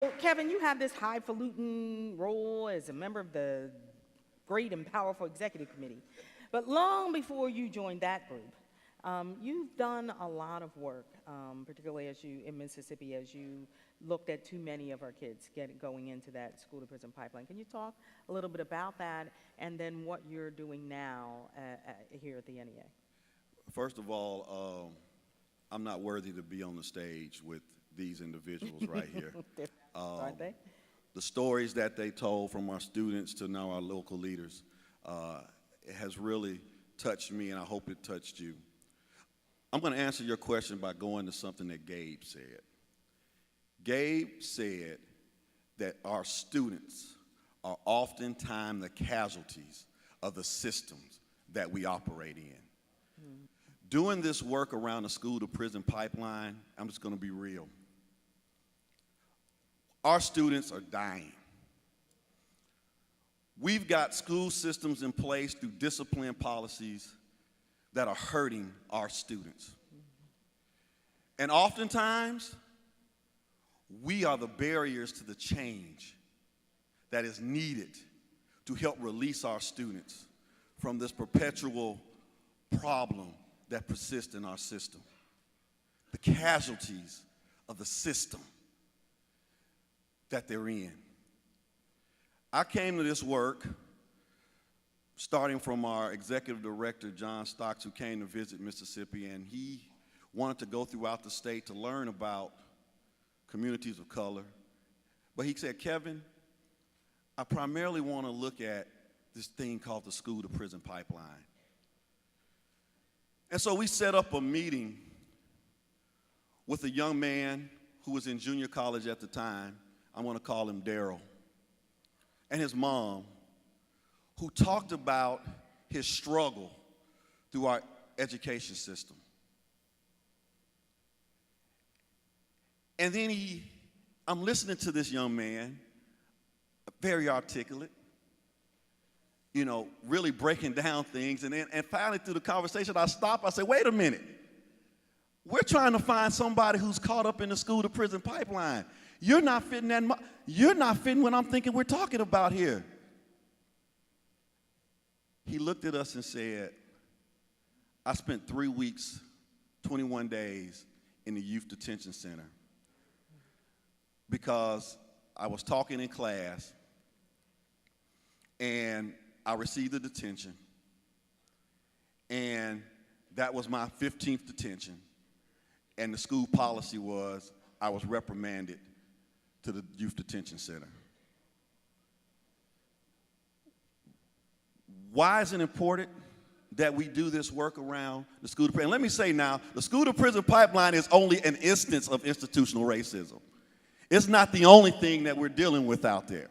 Well, Kevin, you have this highfalutin role as a member of the great and powerful executive committee. But long before you joined that group, you've done a lot of work, particularly in Mississippi, as you looked at too many of our kids going into that school to prison pipeline. Can you talk a little bit about that and then what you're doing now here at the NEA? First of all, I'm not worthy to be on the stage with these individuals right here. Aren't they? The stories that they told from our students to now our local leaders it has really touched me, and I hope it touched you. I'm going to answer your question by going to something that Gabe said. Gabe said that our students are oftentimes the casualties of the systems that we operate in. Doing this work around the school to prison pipeline, I'm just going to be real. Our students are dying. We've got school systems in place through discipline policies that are hurting our students. And oftentimes, we are the barriers to the change that is needed to help release our students from this perpetual problem that persists in our system. The casualties of the system that they're in. I came to this work starting from our executive director, John Stocks, who came to visit Mississippi, and he wanted to go throughout the state to learn about communities of color. But he said, Kevin, I primarily want to look at this thing called the school to prison pipeline. And so we set up a meeting with a young man who was in junior college at the time. I'm going to call him Daryl. And his mom, who talked about his struggle through our education system. And then I'm listening to this young man, very articulate, really breaking down things. And finally through the conversation, I stopped. I said, wait a minute. We're trying to find somebody who's caught up in the school to prison pipeline. You're not fitting you're not fitting what I'm thinking we're talking about here. He looked at us and said, I spent 3 weeks, 21 days in the youth detention center because I was talking in class and I received a detention, and that was my 15th detention, and the school policy was I was reprimanded to the youth detention center. Why is it important that we do this work around the school to prison? Let me say now, the school to prison pipeline is only an instance of institutional racism. It's not the only thing that we're dealing with out there.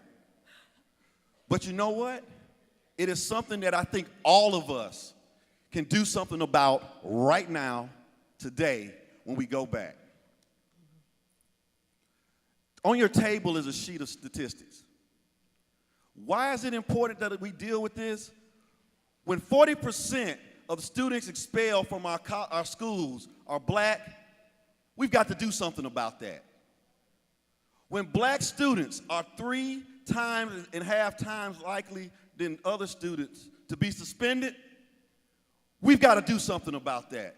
But you know what? It is something that I think all of us can do something about right now, today, when we go back. On your table is a sheet of statistics. Why is it important that we deal with this? When 40% of the students expelled from our schools are black, we've got to do something about that. When black students are 3.5 times likely than other students to be suspended, we've got to do something about that.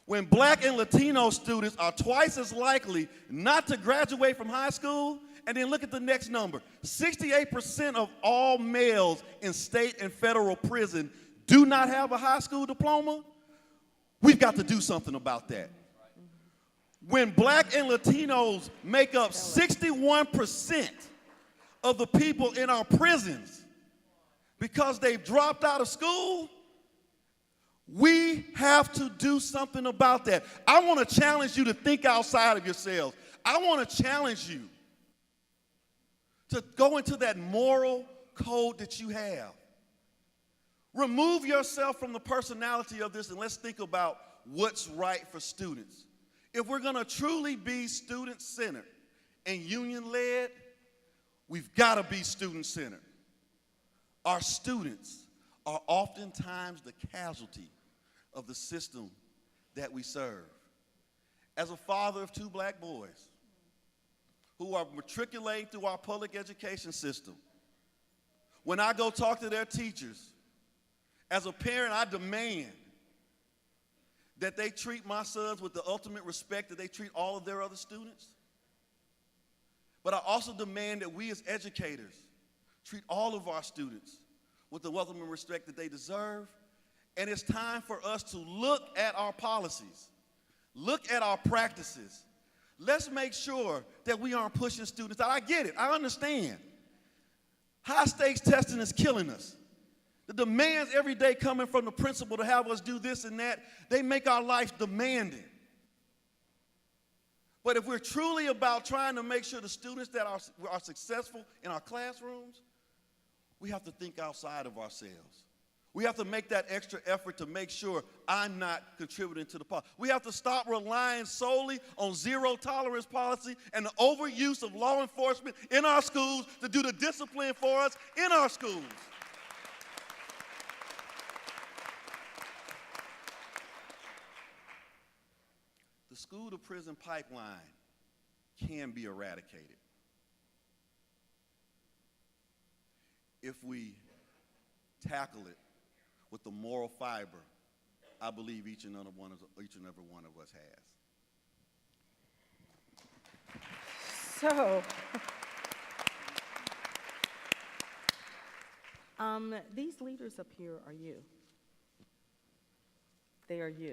When black and Latino students are twice as likely not to graduate from high school, and then look at the next number, 68% of all males in state and federal prison do not have a high school diploma, we've got to do something about that. When black and Latinos make up 61% of the people in our prisons because they've dropped out of school, we have to do something about that. I want to challenge you to think outside of yourselves. I want to challenge you to go into that moral code that you have. Remove yourself from the personality of this and let's think about what's right for students. If we're going to truly be student-centered and union-led, we've got to be student-centered. Our students are oftentimes the casualty of the system that we serve. As a father of 2 black boys who are matriculating through our public education system, when I go talk to their teachers, as a parent, I demand that they treat my sons with the ultimate respect that they treat all of their other students. But I also demand that we as educators treat all of our students with the welcome and respect that they deserve. And it's time for us to look at our policies, look at our practices. Let's make sure that we aren't pushing students out. I get it, I understand. High stakes testing is killing us. The demands every day coming from the principal to have us do this and that, they make our life demanding. But if we're truly about trying to make sure the students that are successful in our classrooms, we have to think outside of ourselves. We have to make that extra effort to make sure I'm not contributing to the policy. We have to stop relying solely on zero tolerance policy and the overuse of law enforcement in our schools to do the discipline for us in our schools. The school-to-prison pipeline can be eradicated if we tackle it with the moral fiber I believe each and every one of us has. So, these leaders up here are you. They are you.